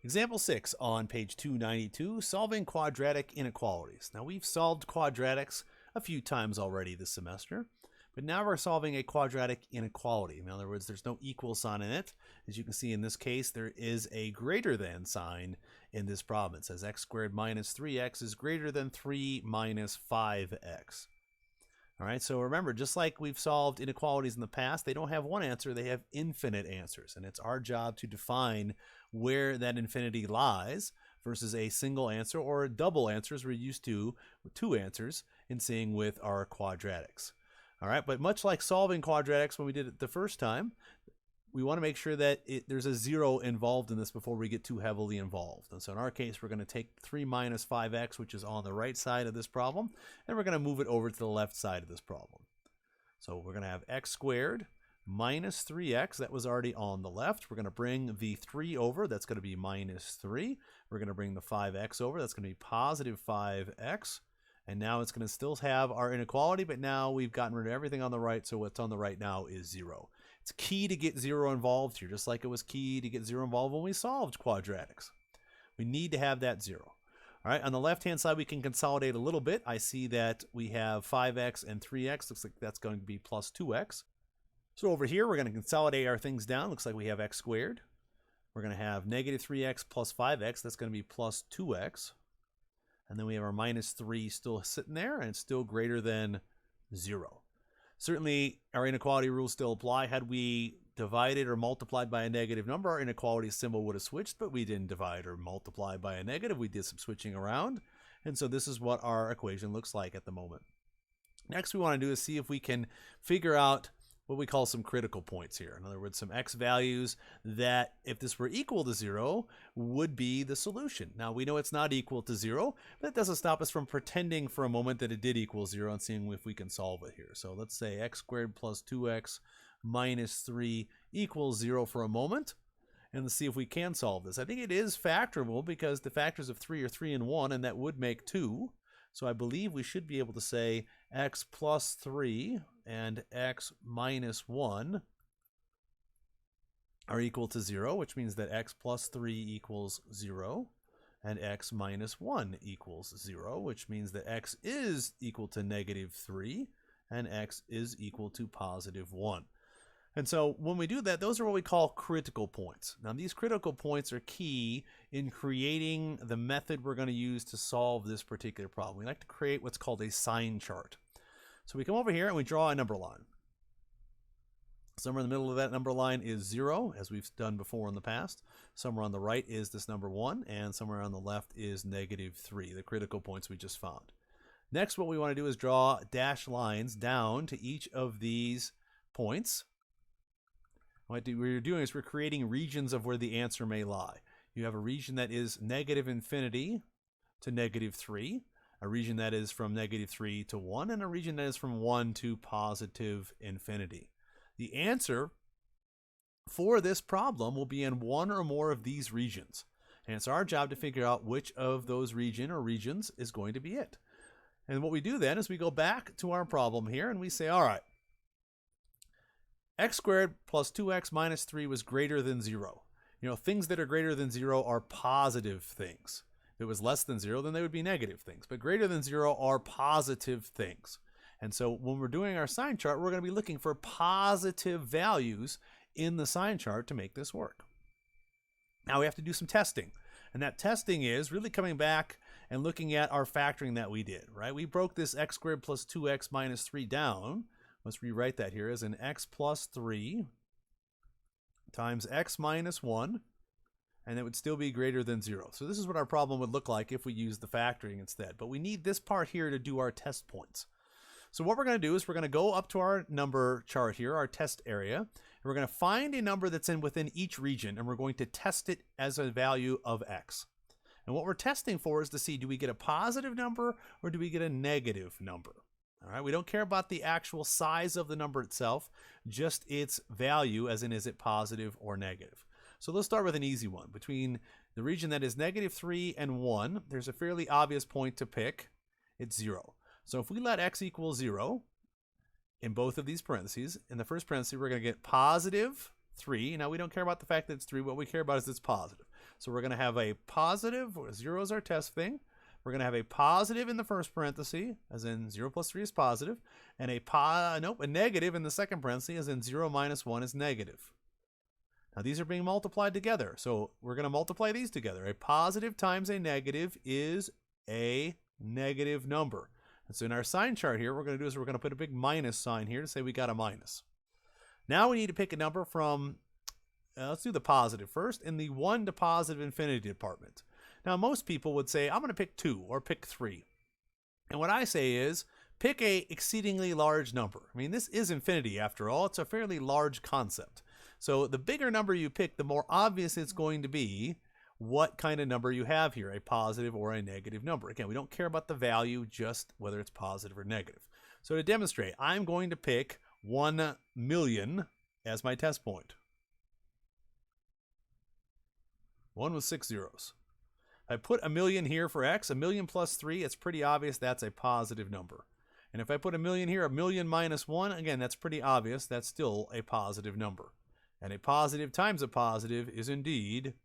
Example 6 on page 292, solving quadratic inequalities. Now we've solved quadratics a few times already this semester, but now we're solving a quadratic inequality. In other words, there's no equal sign in it. As you can see in this case, there is a greater than sign in this problem. It says x squared minus 3x is greater than 3 minus 5x. All right, so remember, just like we've solved inequalities in the past, they don't have one answer, they have infinite answers. And it's our job to define where that infinity lies versus a single answer or a double answer, as we're used to with two answers in seeing with our quadratics. All right, but much like solving quadratics when we did it the first time, we want to make sure that there's a zero involved in this before we get too heavily involved. And so in our case, we're going to take 3 minus 5x, which is on the right side of this problem, and we're going to move it over to the left side of this problem. So we're going to have x squared minus 3x. That was already on the left. We're going to bring the 3 over. That's going to be minus 3. We're going to bring the 5x over. That's going to be positive 5x. And now it's going to still have our inequality, but now we've gotten rid of everything on the right, so what's on the right now is 0. It's key to get 0 involved here, just like it was key to get 0 involved when we solved quadratics. We need to have that 0. All right, on the left-hand side, we can consolidate a little bit. I see that we have 5x and 3x. Looks like that's going to be plus 2x. So over here, we're going to consolidate our things down. Looks like we have x squared. We're going to have negative 3x plus 5x. That's going to be plus 2x. And then we have our minus 3 still sitting there, and it's still greater than 0. Certainly, our inequality rules still apply. Had we divided or multiplied by a negative number, our inequality symbol would have switched, but we didn't divide or multiply by a negative. We did some switching around. And so this is what our equation looks like at the moment. Next, we want to do is see if we can figure out what we call some critical points here. In other words, some x values that, if this were equal to 0, would be the solution. Now, we know it's not equal to 0, but it doesn't stop us from pretending for a moment that it did equal 0 and seeing if we can solve it here. So let's say x squared plus 2x minus 3 equals 0 for a moment. And let's see if we can solve this. I think it is factorable because the factors of 3 are 3 and 1, and that would make 2. So I believe we should be able to say x plus 3 and x minus 1 are equal to 0, which means that x plus 3 equals 0 and x minus 1 equals 0, which means that x is equal to negative 3 and x is equal to positive 1. And so when we do that, those are what we call critical points. Now, these critical points are key in creating the method we're going to use to solve this particular problem. We like to create what's called a sign chart. So we come over here and we draw a number line. Somewhere in the middle of that number line is 0, as we've done before in the past. Somewhere on the right is this number 1, and somewhere on the left is negative 3, the critical points we just found. Next, what we want to do is draw dashed lines down to each of these points. What we're doing is we're creating regions of where the answer may lie. You have a region that is negative infinity to negative 3, a region that is from negative 3 to 1, and a region that is from 1 to positive infinity. The answer for this problem will be in one or more of these regions. And it's our job to figure out which of those regions is going to be it. And what we do then is we go back to our problem here and we say, all right, x squared plus 2x minus 3 was greater than 0. You know, things that are greater than 0 are positive things. If it was less than 0, then they would be negative things. But greater than 0 are positive things. And so when we're doing our sign chart, we're going to be looking for positive values in the sign chart to make this work. Now we have to do some testing. And that testing is really coming back and looking at our factoring that we did, right? We broke this x squared plus 2x minus 3 down. Let's rewrite that here as an x plus 3 times x minus 1, and it would still be greater than 0. So this is what our problem would look like if we use the factoring instead. But we need this part here to do our test points. So what we're going to do is we're going to go up to our number chart here, our test area, and we're going to find a number that's within each region, and we're going to test it as a value of x. And what we're testing for is to see, do we get a positive number or do we get a negative number? All right, we don't care about the actual size of the number itself, just its value, as in is it positive or negative. So let's start with an easy one. Between the region that is negative 3 and 1, there's a fairly obvious point to pick. It's 0. So if we let x equal 0 in both of these parentheses, in the first parenthesis, we're going to get positive 3. Now, we don't care about the fact that it's 3. What we care about is it's positive. So we're going to have a positive, 0 is our test thing. We're going to have a positive in the first parenthesis, as in 0 plus 3 is positive, and a negative in the second parenthesis, as in 0 minus 1 is negative. Now these are being multiplied together, so we're going to multiply these together. A positive times a negative is a negative number. And so in our sign chart here, what we're going to do is we're going to put a big minus sign here to say we got a minus. Now we need to pick a number from, let's do the positive first, in the 1 to positive infinity department. Now, most people would say, I'm going to pick 2 or pick 3. And what I say is, pick a exceedingly large number. I mean, this is infinity after all. It's a fairly large concept. So the bigger number you pick, the more obvious it's going to be what kind of number you have here, a positive or a negative number. Again, we don't care about the value, just whether it's positive or negative. So to demonstrate, I'm going to pick 1 million as my test point. 1 with 6 zeros. I put a million here for x, a million plus 3, it's pretty obvious that's a positive number. And if I put a million here, a million minus 1, again, that's pretty obvious, that's still a positive number. And a positive times a positive is indeed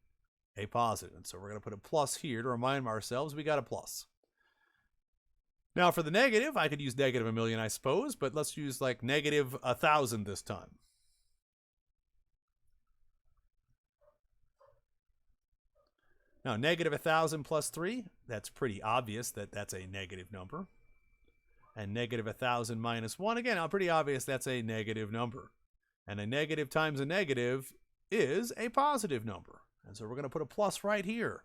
a positive. And so we're going to put a plus here to remind ourselves we got a plus. Now for the negative, I could use negative a million, I suppose, but let's use like negative 1,000 this time. Now, negative 1,000 plus 3, that's pretty obvious that that's a negative number. And negative 1,000 minus 1, again, pretty obvious that's a negative number. And a negative times a negative is a positive number. And so we're going to put a plus right here.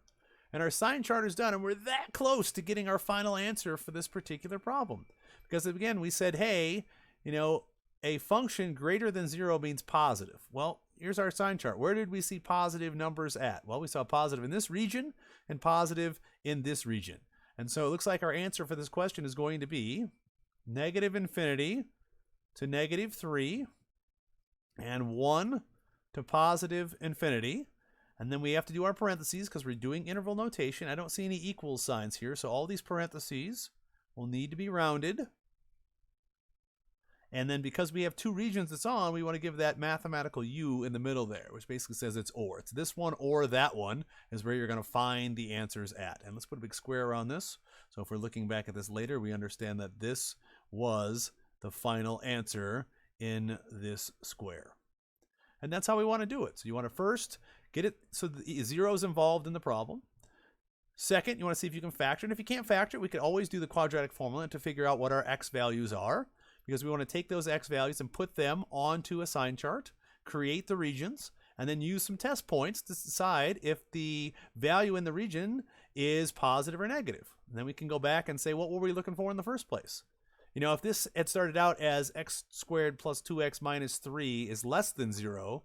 And our sign chart is done, and we're that close to getting our final answer for this particular problem. Because again, we said, hey, you know, a function greater than 0 means positive. Well, here's our sign chart. Where did we see positive numbers at? Well, we saw positive in this region and positive in this region. And so it looks like our answer for this question is going to be negative infinity to negative 3 and 1 to positive infinity. And then we have to do our parentheses because we're doing interval notation. I don't see any equals signs here, so all these parentheses will need to be rounded. And then because we have 2 regions it's on, we want to give that mathematical U in the middle there, which basically says it's or. It's this one or that one is where you're going to find the answers at. And let's put a big square around this. So if we're looking back at this later, we understand that this was the final answer in this square. And that's how we want to do it. So you want to first get it so the 0 is involved in the problem. Second, you want to see if you can factor. And if you can't factor it, we could always do the quadratic formula to figure out what our x values are. Because we want to take those x values and put them onto a sign chart, create the regions, and then use some test points to decide if the value in the region is positive or negative. And then we can go back and say, what were we looking for in the first place? You know, if this had started out as x squared plus 2x minus 3 is less than 0,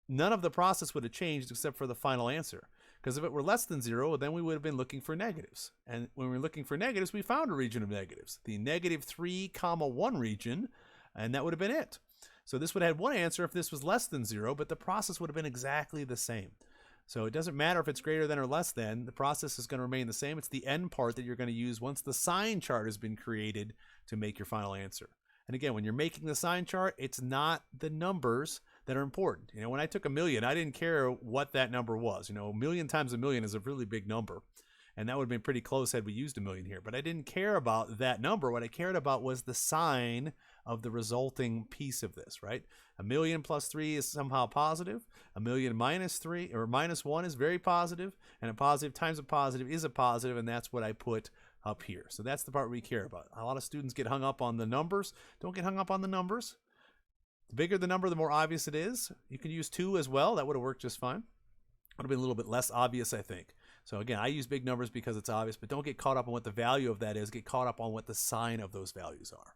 none of the process would have changed except for the final answer. Because if it were less than 0, then we would have been looking for negatives. And when we were looking for negatives, we found a region of negatives, the negative 3, 1 region, and that would have been it. So this would have had one answer if this was less than 0, but the process would have been exactly the same. So it doesn't matter if it's greater than or less than, the process is going to remain the same. It's the end part that you're going to use once the sign chart has been created to make your final answer. And again, when you're making the sign chart, it's not the numbers that are important. You know, when I took a million, I didn't care what that number was. You know, a million times a million is a really big number. And that would have been pretty close had we used a million here. But I didn't care about that number. What I cared about was the sign of the resulting piece of this, right? A million plus 3 is somehow positive. A million minus 3 or minus 1 is very positive. And a positive times a positive is a positive. And that's what I put up here. So that's the part we care about. A lot of students get hung up on the numbers. Don't get hung up on the numbers. The bigger the number, the more obvious it is. You can use 2 as well. That would have worked just fine. Would have been a little bit less obvious, I think. So again, I use big numbers because it's obvious, but don't get caught up on what the value of that is. Get caught up on what the sign of those values are.